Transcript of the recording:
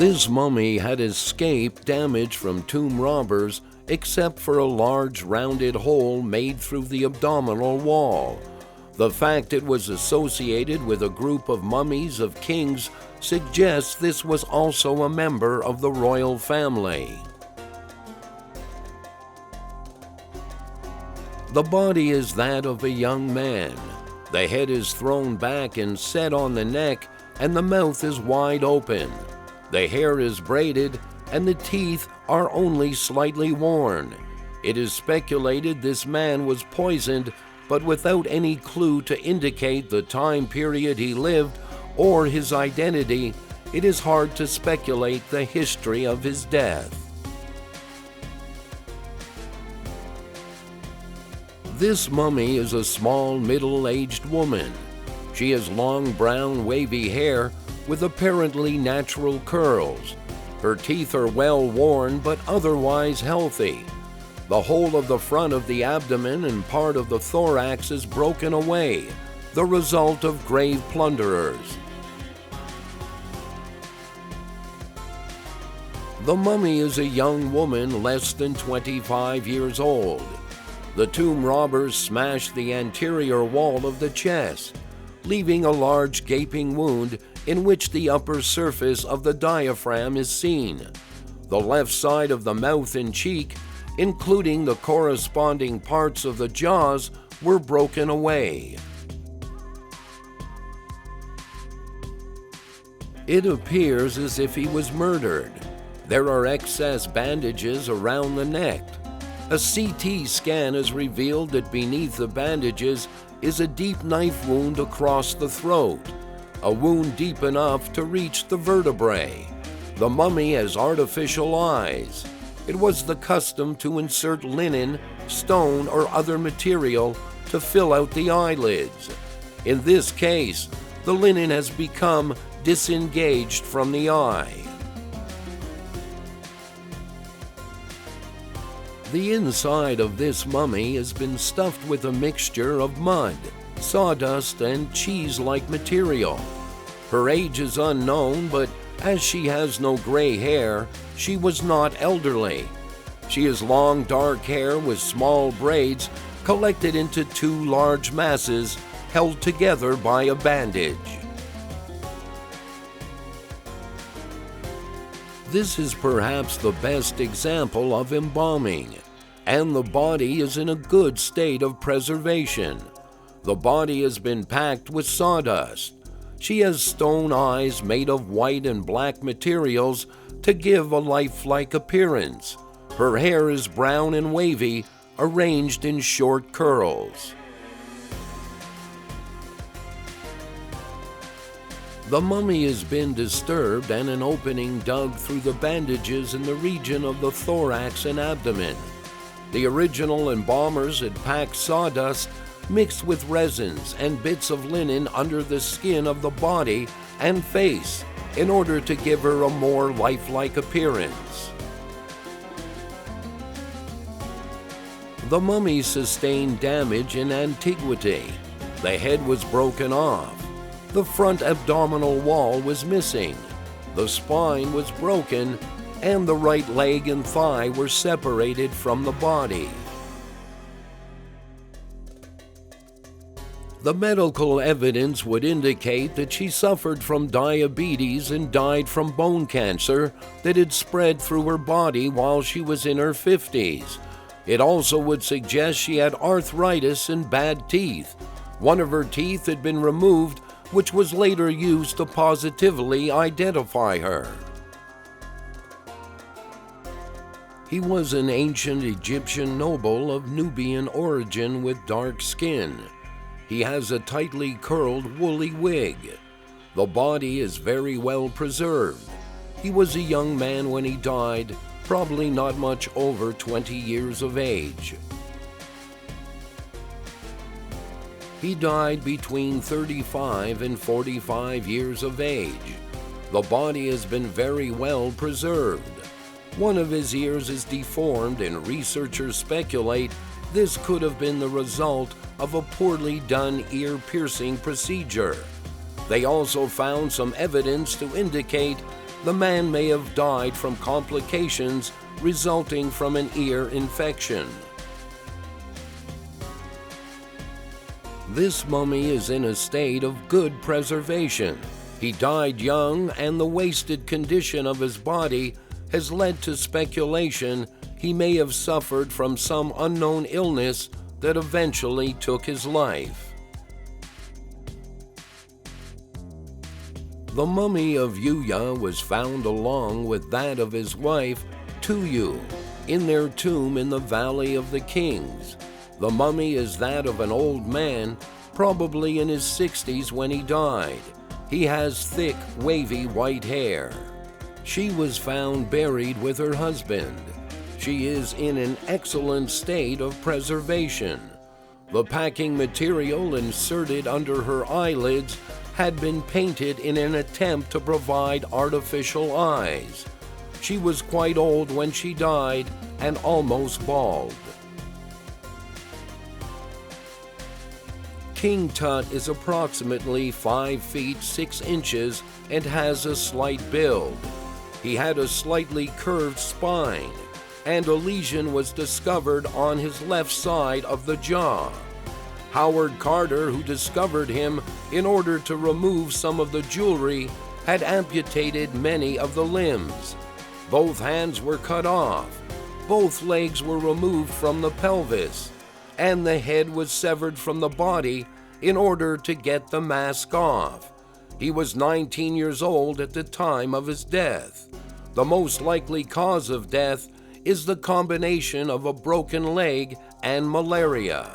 This mummy had escaped damage from tomb robbers except for a large rounded hole made through the abdominal wall. The fact it was associated with a group of mummies of kings suggests this was also a member of the royal family. The body is that of a young man. The head is thrown back and set on the neck, and the mouth is wide open. The hair is braided, and the teeth are only slightly worn. It is speculated this man was poisoned, but without any clue to indicate the time period he lived or his identity, it is hard to speculate the history of his death. This mummy is a small, middle-aged woman. She has long, brown, wavy hair with apparently natural curls. Her teeth are well worn but otherwise healthy. The whole of the front of the abdomen and part of the thorax is broken away, the result of grave plunderers. The mummy is a young woman less than 25 years old. The tomb robbers smashed the anterior wall of the chest, leaving a large gaping wound in which the upper surface of the diaphragm is seen. The left side of the mouth and cheek, including the corresponding parts of the jaws, were broken away. It appears as if he was murdered. There are excess bandages around the neck. A CT scan has revealed that beneath the bandages is a deep knife wound across the throat, a wound deep enough to reach the vertebrae. The mummy has artificial eyes. It was the custom to insert linen, stone, or other material to fill out the eyelids. In this case, the linen has become disengaged from the eye. The inside of this mummy has been stuffed with a mixture of mud, sawdust, and cheese-like material. Her age is unknown, but as she has no gray hair, she was not elderly. She has long dark hair with small braids collected into two large masses held together by a bandage. This is perhaps the best example of embalming, and the body is in a good state of preservation. The body has been packed with sawdust. She has stone eyes made of white and black materials to give a lifelike appearance. Her hair is brown and wavy, arranged in short curls. The mummy has been disturbed and an opening dug through the bandages in the region of the thorax and abdomen. The original embalmers had packed sawdust mixed with resins and bits of linen under the skin of the body and face in order to give her a more lifelike appearance. The mummy sustained damage in antiquity. The head was broken off. The front abdominal wall was missing. The spine was broken, and the right leg and thigh were separated from the body. The medical evidence would indicate that she suffered from diabetes and died from bone cancer that had spread through her body while she was in her 50s. It also would suggest she had arthritis and bad teeth. One of her teeth had been removed, which was later used to positively identify her. He was an ancient Egyptian noble of Nubian origin with dark skin. He has a tightly curled woolly wig. The body is very well preserved. He was a young man when he died, probably not much over 20 years of age. He died between 35 and 45 years of age. The body has been very well preserved. One of his ears is deformed, and researchers speculate this could have been the result of a poorly done ear-piercing procedure. They also found some evidence to indicate The man may have died from complications resulting from an ear infection. This mummy is in a state of good preservation. He died young, and the wasted condition of his body has led to speculation he may have suffered from some unknown illness that eventually took his life. The mummy of Yuya was found along with that of his wife, Tuyu, in their tomb in the Valley of the Kings. The mummy is that of an old man, probably in his 60s when he died. He has thick, wavy white hair. She was found buried with her husband. She is in an excellent state of preservation. The packing material inserted under her eyelids had been painted in an attempt to provide artificial eyes. She was quite old when she died and almost bald. King Tut is approximately 5 feet 6 inches and has a slight build. He had a slightly curved spine, and a lesion was discovered on his left side of the jaw. Howard Carter, who discovered him in order to remove some of the jewelry, had amputated many of the limbs. Both hands were cut off, both legs were removed from the pelvis, and the head was severed from the body in order to get the mask off. He was 19 years old at the time of his death. The most likely cause of death is the combination of a broken leg and malaria.